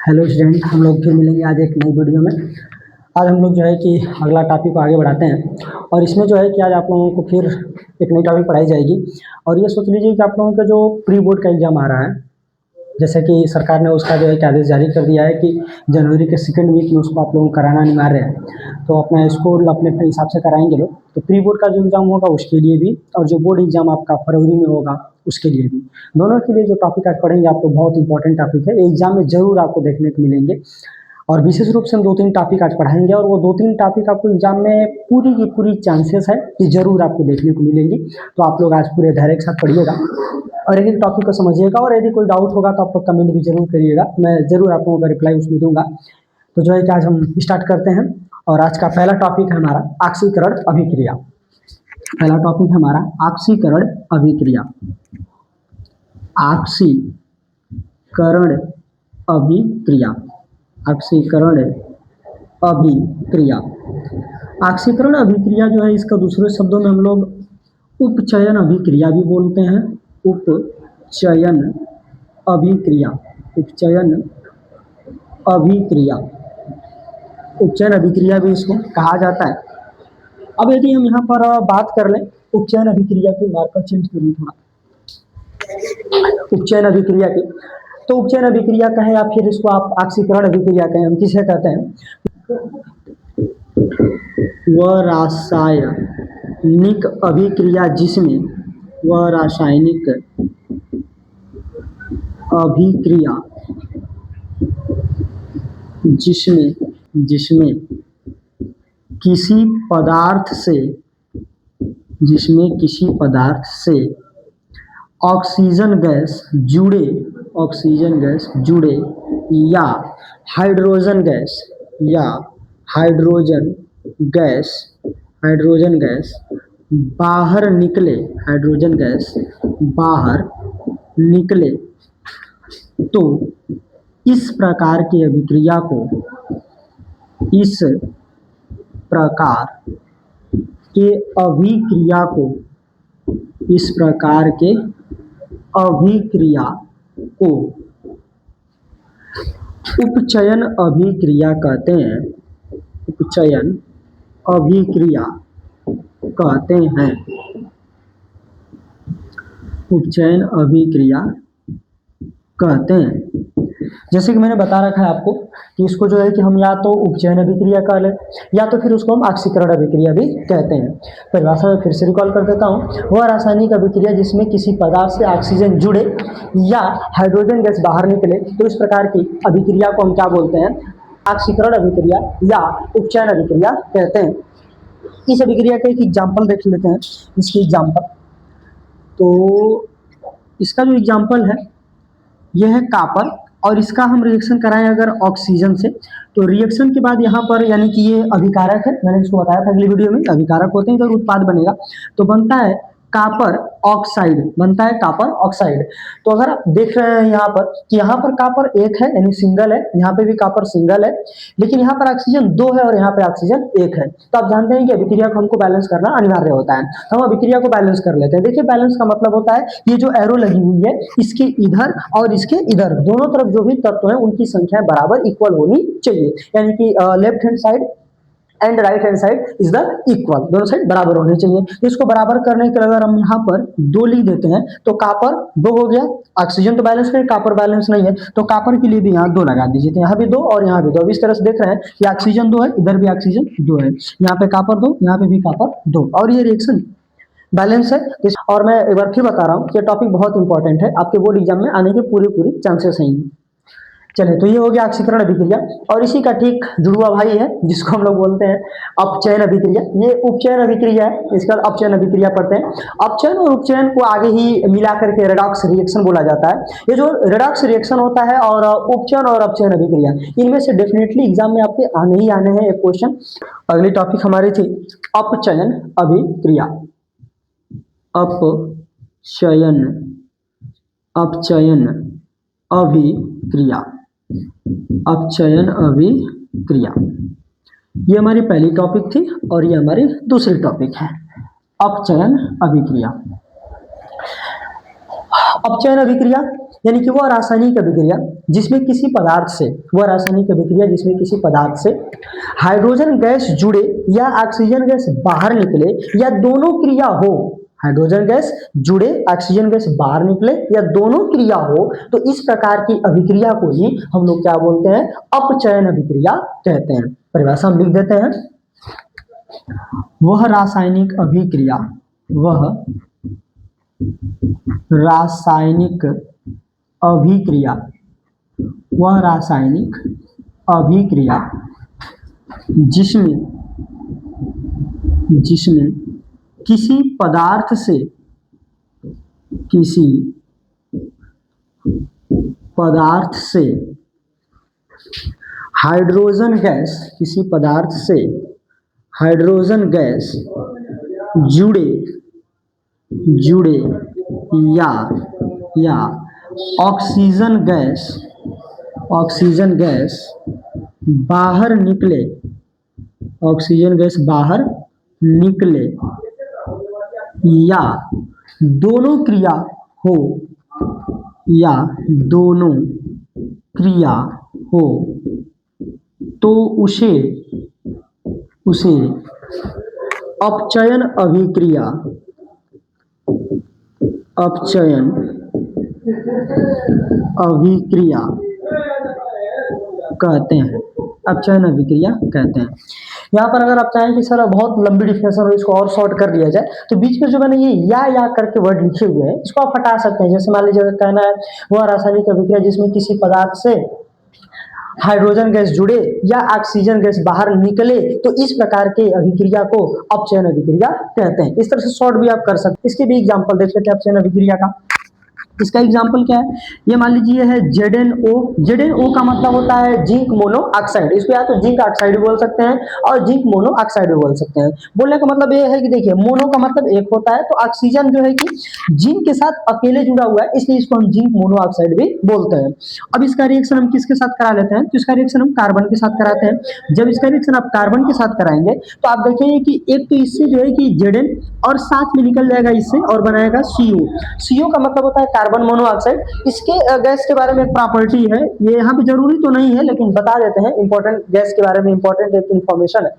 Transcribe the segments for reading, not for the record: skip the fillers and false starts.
Hello student, हम लोग फिर मिलेंगे आज एक नई वीडियो में। आज हम लोग जो है कि अगला टॉपिक को आगे बढ़ाते हैं और इसमें जो है कि आज आप लोगों को फिर एक नई टॉपिक पढ़ाई जाएगी। और ये सोच लीजिए कि आप लोगों का जो प्री बोर्ड का एग्ज़ाम आ रहा है, जैसे कि सरकार ने उसका जो है कि आदेश जारी कर दिया है कि जनवरी के सेकंड वीक में उसको आप लोगों को कराना अनिवार्य है। तो अपना स्कूल अपने अपने हिसाब से कराएंगे लोग। तो प्री बोर्ड का जो एग्ज़ाम होगा उसके लिए भी, और जो बोर्ड एग्ज़ाम आपका फरवरी में होगा उसके लिए भी, दोनों के लिए जो टॉपिक आज पढ़ेंगे आपको बहुत इंपॉर्टेंट टॉपिक है। एग्जाम में जरूर आपको देखने को मिलेंगे और विशेष रूप से हम 2-3 टॉपिक आज पढ़ाएंगे और वो 2-3 टॉपिक आपको एग्जाम में पूरी की पूरी चांसेस है कि जरूर आपको देखने को मिलेंगी। तो आप लोग आज पूरे धैर्य के साथ पढ़िएगा और एक एक टॉपिक को समझिएगा, और यदि कोई डाउट होगा तो आप लोग कमेंट भी जरूर करिएगा, मैं जरूर आप लोगों का रिप्लाई उसमें दूंगा। तो जो है कि आज हम स्टार्ट करते हैं और आज का पहला टॉपिक है हमारा आक्सीकरण अभिक्रिया। पहला टॉपिक है हमारा आक्सीकरण अभिक्रिया। आक्सीकरण अभिक्रिया। आक्सीकरण अभिक्रिया। आक्सीकरण अभिक्रिया जो है, इसका दूसरे शब्दों में हम लोग उपचयन अभिक्रिया भी बोलते हैं। उपचयन अभिक्रिया। उपचयन अभिक्रिया। उपचयन अभिक्रिया भी इसको कहा जाता है। अब यदि हम यहाँ पर बात कर लें उपचयन अभिक्रिया की, मार्कर चेंज करिए थोड़ा, उपचयन अभिक्रिया की, तो उपचयन अभिक्रिया कहें या फिर इसको आप आक्सीकरण अभिक्रिया कहें, हम किसे कहते हैं? वह रासायनिक अभिक्रिया जिसमें, वह रासायनिक अभिक्रिया जिसमें किसी पदार्थ से ऑक्सीजन गैस जुड़े या हाइड्रोजन गैस बाहर निकले तो इस प्रकार की अभिक्रिया को उपचयन अभिक्रिया कहते हैं। उपचयन अभिक्रिया कहते हैं। उपचयन अभिक्रिया कहते हैं। जैसे कि मैंने बता रखा है आपको कि इसको जो है कि हम या तो उपचयन अभिक्रिया कह लें या तो फिर उसको हम आक्सीकरण अभिक्रिया भी कहते हैं। परिभाषा में फिर से रिकॉल कर देता हूँ। वह रासायनिक अभिक्रिया जिसमें किसी पदार्थ से ऑक्सीजन जुड़े या हाइड्रोजन गैस बाहर निकले, तो इस प्रकार की अभिक्रिया को हम क्या बोलते हैं? आक्सीकरण अभिक्रिया या उपचयन अभिक्रिया कहते हैं। इस अभिक्रिया का एक एग्जाम्पल देख लेते हैं। इसकी एग्जाम्पल, तो इसका जो एग्जाम्पल है यह है कापर, और इसका हम रिएक्शन कराएं अगर ऑक्सीजन से, तो रिएक्शन के बाद यहाँ पर यानी कि ये अभिकारक है, मैंने इसको बताया था अगली वीडियो में, अभिकारक होते हैं जब उत्पाद बनेगा तो बनता है कापर ऑक्साइड, बनता है कापर ऑक्साइड। तो अगर आप देख रहे हैं यहाँ पर कि यहाँ पर कापर एक है यानी सिंगल है, यहाँ पे भी कापर सिंगल है, लेकिन यहाँ पर ऑक्सीजन 2 है और यहाँ पे ऑक्सीजन 1 है। तो आप जानते हैं कि अभिक्रिया को हमको बैलेंस करना अनिवार्य होता है। तो हम अभिक्रिया को बैलेंस कर लेते हैं। देखिए, बैलेंस का मतलब होता है ये जो एरो लगी हुई है इसके इधर और इसके इधर दोनों तरफ जो भी तत्व है उनकी संख्या बराबर इक्वल होनी चाहिए, यानी कि left hand side and right hand side is the equal, दोनों साइड बराबर होने चाहिए। तो इसको बराबर करने के लिए अगर हम यहाँ पर 2 लिख देते हैं तो कापर 2 हो गया। ऑक्सीजन तो बैलेंस है, कापर बैलेंस नहीं है, तो कापर के लिए भी यहाँ 2 लगा दीजिए। तो यहाँ भी 2 और यहाँ भी 2। अब इस तरह से देख रहे हैं कि ऑक्सीजन 2 है, इधर भी ऑक्सीजन 2 है, यहाँ पे कापर 2, यहाँ पे भी कापर 2, और ये रिएक्शन बैलेंस है। और मैं एक बार फिर बता रहा हूँ कि टॉपिक बहुत इंपॉर्टेंट है, आपके बोर्ड एग्जाम में आने के पूरी चांसेस हैं। चलिए, तो ये हो गया आक्सीकरण अभिक्रिया, और इसी का ठीक जुड़वा भाई है जिसको हम लोग बोलते हैं अपचयन अभिक्रिया। ये उपचयन अभिक्रिया है, इसका अपचयन अभिक्रिया पढ़ते हैं। अपचयन और उपचयन को आगे ही मिला करके रेडॉक्स रिएक्शन बोला जाता है। ये जो रेडॉक्स रिएक्शन होता है और उपचयन और अपचयन अभिक्रिया, इनमें से डेफिनेटली एग्जाम में आपके आने ही आने हैं एक क्वेश्चन। अगली टॉपिक हमारी थी अपचयन अभिक्रिया। अपचयन अभिक्रिया। अपचयन अभिक्रिया, ये हमारी पहली टॉपिक थी और ये हमारी दूसरी टॉपिक है अपचयन अभिक्रिया। अपचयन अभिक्रिया यानी कि वह रासायनिक अभिक्रिया जिसमें किसी पदार्थ से, वह रासायनिक अभिक्रिया जिसमें किसी पदार्थ से हाइड्रोजन गैस जुड़े या ऑक्सीजन गैस बाहर निकले या दोनों क्रिया हो, हाइड्रोजन गैस जुड़े ऑक्सीजन गैस बाहर निकले या दोनों क्रिया हो, तो इस प्रकार की अभिक्रिया को ही हम लोग क्या बोलते हैं, अपचयन अभिक्रिया कहते हैं। परिभाषा हम लिख देते हैं, वह रासायनिक अभिक्रिया, वह रासायनिक अभिक्रिया, वह रासायनिक अभिक्रिया जिसमें किसी पदार्थ से, किसी पदार्थ से हाइड्रोजन गैस, किसी पदार्थ से हाइड्रोजन गैस जुड़े या ऑक्सीजन गैस बाहर निकले, ऑक्सीजन गैस बाहर निकले या दोनों क्रिया हो, या दोनों क्रिया हो, तो उसे अपचयन अभिक्रिया, अपचयन अभिक्रिया कहते हैं, अपचयन अभिक्रिया कहते हैं। यहाँ पर अगर आप चाहें कि सर बहुत लंबी डिफिनेशन हो, इसको और शॉर्ट कर दिया जाए, तो बीच में जो मैंने ये या करके वर्ड लिखे हुए हैं इसको आप हटा सकते हैं। जैसे मान लीजिए कहना है वह रासायनिक अभिक्रिया जिसमें किसी पदार्थ से हाइड्रोजन गैस जुड़े या ऑक्सीजन गैस बाहर निकले, तो इस प्रकार के अभिक्रिया को अपचयन अभिक्रिया कहते हैं। इस तरह से शॉर्ट भी आप कर सकते हैं। इसके भी एग्जांपल देख लेते हैं अपचयन अभिक्रिया का। इसका एग्जाम्पल क्या है, ये मान लीजिए है ZnO। ZnO का मतलब होता है जिंक मोनो ऑक्साइड, इसको या तो जिंक ऑक्साइड बोल सकते हैं और जिंक मोनो ऑक्साइड भी बोल सकते हैं। बोलने का मतलब ये है कि देखिए मोनो का मतलब एक होता है, तो ऑक्सीजन जो है कि जिंक के साथ अकेले जुड़ा हुआ है, इसलिए इसको हम जिंक मोनो ऑक्साइड भी बोलते हैं। अब इसका रिएक्शन हम किसके साथ करा लेते हैं, तो इसका रिएक्शन हम कार्बन के साथ कराते हैं। जब इसका रिएक्शन आप कार्बन के साथ कराएंगे तो आप देखेंगे कि एक तो इससे जो है कि Zn और साथ में निकल जाएगा इससे और बनाएगा CO। CO का मतलब होता है कार्बन मोनोऑक्साइड। इसके गैस के बारे में एक प्रॉपर्टी है, ये यहाँ पे जरूरी तो नहीं है लेकिन बता देते हैं, इंपॉर्टेंट गैस के बारे में इंपॉर्टेंट एक इंफॉर्मेशन है।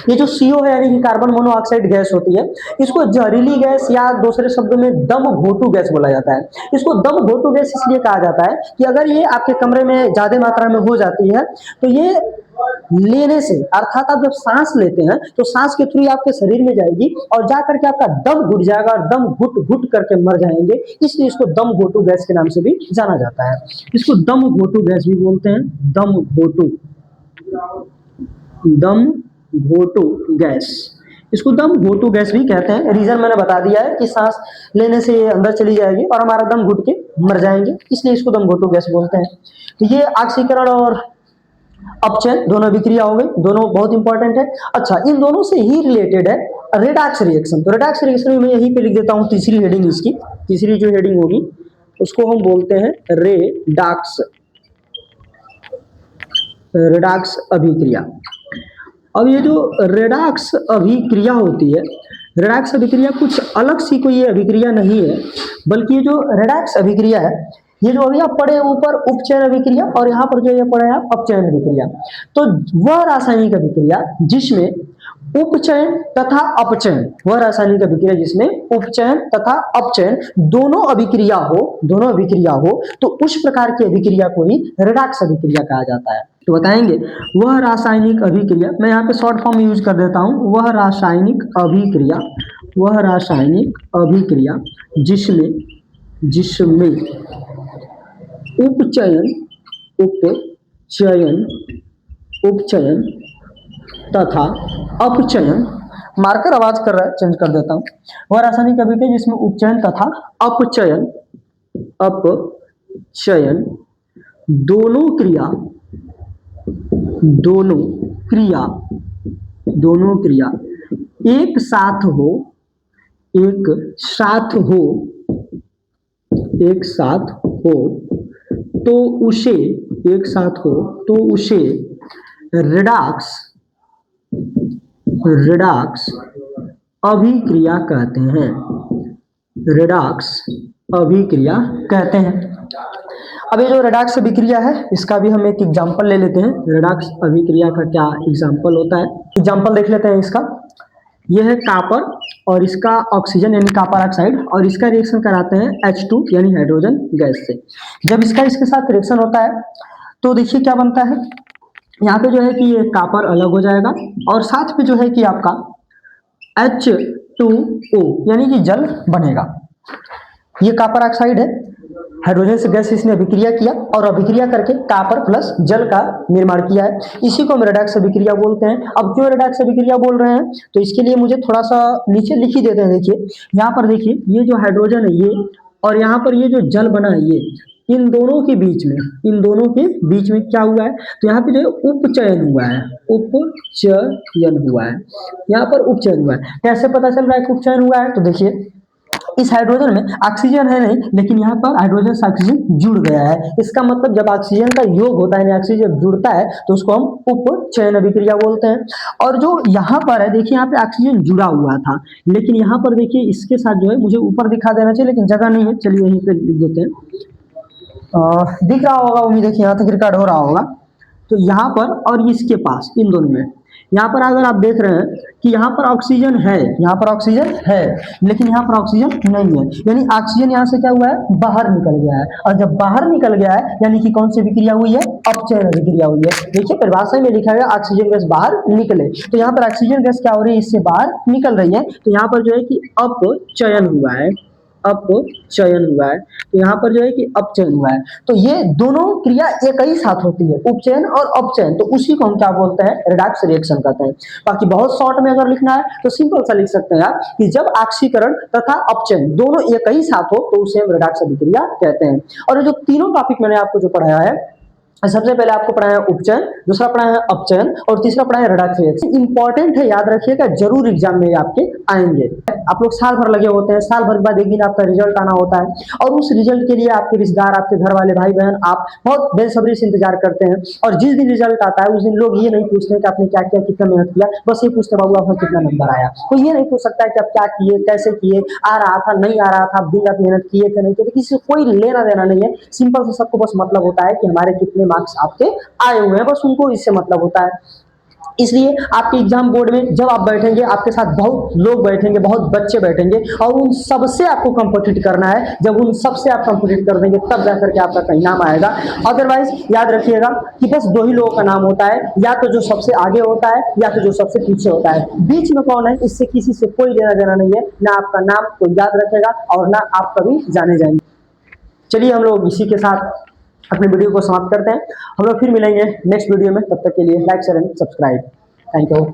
ये जो CO है यानी कि कार्बन मोनोऑक्साइड गैस होती है, इसको जहरीली गैस या दूसरे शब्दों में दम घोटू गैस बोला जाता है। इसको दम घोटू गैस इसलिए कहा जाता है कि अगर ये आपके कमरे में ज्यादा मात्रा में हो जाती है तो ये लेने से, अर्थात आप जब सांस लेते हैं तो सांस के थ्रू आपके शरीर में जाएगी और जा करके आपका दम घुट जाएगा और दम घुट घुट करके मर जाएंगे, इसलिए इसको दम घोटू गैस के नाम से भी जाना जाता है। इसको दम घोटू गैस भी बोलते हैं, दम घोटू गैस, इसको दम घोटू गैस भी कहते हैं। रीजन मैंने बता दिया है कि सांस लेने से ये अंदर चली जाएगी और हमारा दम घुट के मर जाएंगे, इसलिए इसको दम घोटू गैस बोलते हैं। तो ये ऑक्सीकरण और अपचयन दोनों विक्रिया हो गई, दोनों बहुत इंपॉर्टेंट है। अच्छा, इन दोनों से ही रिलेटेड है रेडॉक्स रिएक्शन। तो रेडॉक्स रिएक्शन में यहीं पे लिख देता हूँ तीसरी हेडिंग, इसकी तीसरी जो हेडिंग होगी उसको हम बोलते हैं रेडॉक्स अभिक्रिया। अब ये जो रेडॉक्स अभिक्रिया होती है, रेडॉक्स अभिक्रिया कुछ अलग सी कोई ये अभिक्रिया नहीं है, बल्कि ये जो रेडॉक्स अभिक्रिया है, ये जो अभी आप पढ़े ऊपर उपचयन अभिक्रिया और यहाँ पर जो ये पढ़े आप अपचयन अभिक्रिया, तो वह रासायनिक अभिक्रिया जिसमें उपचयन तथा अपचयन, वह रासायनिक अभिक्रिया जिसमें उपचयन तथा अपचयन दोनों अभिक्रिया हो, तो उस प्रकार की अभिक्रिया को ही रेडॉक्स अभिक्रिया कहा जाता है। तो बताएंगे वह रासायनिक अभिक्रिया, मैं यहाँ पे शॉर्ट फॉर्म यूज कर देता हूँ, वह रासायनिक अभिक्रिया जिसमें उपचयन तथा अपचयन, मार्कर आवाज कर रहा है, चेंज कर देता हूं, वह रासायनिक अभिक्रिया जिसमें उपचयन तथा अपचयन दोनों क्रिया एक साथ हो तो उसे रेडॉक्स अभिक्रिया कहते हैं। रेडॉक्स अभिक्रिया कहते हैं। अब ये जो रेडॉक्स अभिक्रिया है इसका भी हम एक एग्जांपल ले लेते हैं। रेडॉक्स अभिक्रिया का क्या एग्जांपल होता है, एग्जांपल देख लेते हैं इसका। यह है कॉपर और इसका ऑक्सीजन यानी कॉपर ऑक्साइड, और इसका रिएक्शन कराते हैं H2 यानी हाइड्रोजन गैस से। जब इसका इसके साथ रिएक्शन होता है तो देखिए क्या बनता है, यहाँ पे जो है कि ये कॉपर अलग हो जाएगा और साथ में जो है कि आपका H2O यानी कि जल बनेगा। ये कॉपर ऑक्साइड है, हाइड्रोजन से गैस इसने अभिक्रिया किया और अभिक्रिया करके कॉपर प्लस जल का निर्माण किया है। इसी को हम रेडॉक्स अभिक्रिया बोलते हैं। अब क्यों रेडॉक्स अभिक्रिया बोल रहे हैं, तो इसके लिए मुझे थोड़ा सा नीचे लिख ही देते हैं। देखिए यहाँ पर देखिए, ये जो हाइड्रोजन है ये, और यहाँ पर ये जो जल बना है ये, इन दोनों के बीच में क्या हुआ है, तो यहाँ पे जो है उपचयन हुआ है, उपचयन हुआ है। यहाँ पर उपचयन हुआ है। कैसे पता चल रहा है कि उपचयन हुआ है, तो देखिए इस हाइड्रोजन में ऑक्सीजन है नहीं, लेकिन यहाँ पर हाइड्रोजन से ऑक्सीजन जुड़ गया है। इसका मतलब जब ऑक्सीजन का योग होता है, ऑक्सीजन जुड़ता है, तो उसको हम उपचयन अभिक्रिया बोलते हैं। और जो यहाँ पर है देखिए, यहाँ पे ऑक्सीजन जुड़ा हुआ था, लेकिन यहाँ पर देखिए इसके साथ जो है, मुझे ऊपर दिखा देना चाहिए लेकिन जगह नहीं है, चलिए यहीं पे लिख देते हैं। दिख रहा होगा, उम्मीद है कि यहाँ तक रिकॉर्ड हो रहा होगा। तो यहाँ पर और इसके पास, इन दोनों में, यहाँ पर अगर आप देख रहे हैं कि यहाँ पर ऑक्सीजन है, यहाँ पर ऑक्सीजन है, लेकिन यहाँ पर ऑक्सीजन नहीं है, यानी ऑक्सीजन यहाँ से क्या हुआ है, बाहर निकल गया है। और जब बाहर निकल गया है यानी कि कौन सी अभिक्रिया हुई है, अपचयन अभिक्रिया हुई है। देखिए परिभाषा में लिखा गया ऑक्सीजन गैस बाहर निकले, तो यहाँ पर ऑक्सीजन गैस क्या हो रही है, इससे बाहर निकल रही है। तो यहाँ पर जो है कि अपचयन हुआ है, अपचयन हुआ है। तो यहाँ पर जो है कि अपचयन हुआ है। तो ये दोनों क्रिया एक ही साथ होती है, उपचयन और अपचयन, तो उसी को हम क्या बोलते हैं, रेडॉक्स रिएक्शन कहते हैं। बाकी बहुत शॉर्ट में अगर लिखना है तो सिंपल सा लिख सकते हैं आप कि जब ऑक्सीकरण तथा अपचयन दोनों एक ही साथ हो तो उसे हम रेडॉक्स अभिक्रिया कहते हैं। और ये जो तीनों टॉपिक मैंने आपको जो पढ़ाया है, सबसे पहले आपको पढ़ाया उपचयन, दूसरा पढ़ाया अपचयन और तीसरा पढ़ाया रेडॉक्स रिएक्शन। इंपॉर्टेंट है, याद रखिएगा, जरूर एग्जाम में आपके आएंगे। आप लोग साल भर लगे होते हैं, साल भर के बाद एक दिन आपका रिजल्ट आना होता है, और उस रिजल्ट के लिए आपके रिश्तेदार, आपके घर वाले, भाई बहन, आप बहुत बेसब्री से इंतजार करते हैं। और जिस दिन रिजल्ट आता है उस दिन लोग ये नहीं पूछते कि आपने क्या किया, कितना मेहनत किया, बस ये पूछते बाबू आपका कितना नंबर आया। कोई ये नहीं पूछ सकता है कि आप क्या किए, कैसे किए, आ रहा था, नहीं आ रहा था, दिन रात मेहनत किए थे, नहीं किए थे, किसी से कोई लेना देना नहीं है। सिंपल से सबको बस मतलब होता है कि हमारे कितने मार्क्स आपके आए हुए हैं, बस उनको इससे मतलब होता है। इसलिए आपके एग्जाम बोर्ड में जब आप बैठेंगे, आपके साथ बहुत लोग बैठेंगे, बहुत बच्चे बैठेंगे, और उन सबसे आपको कंपीट करना है। जब उन सबसे आप कंपीट कर देंगे तब जाकर के आपका कहीं नाम आएगा। अदरवाइज याद रखिएगा कि बस दो ही लोगों का नाम होता है, या तो जो सबसे आगे होता है या तो जो सबसे पीछे होता है। बीच में कौन है, इससे किसी से कोई लेना देना नहीं है। ना आपका नाम कोई याद रखेगा और ना आप कभी जाने जाएंगे। चलिए हम लोग इसी के साथ अपने वीडियो को समाप्त करते हैं। हम लोग फिर मिलेंगे नेक्स्ट वीडियो में, तब तक के लिए like share and subscribe. Thank you.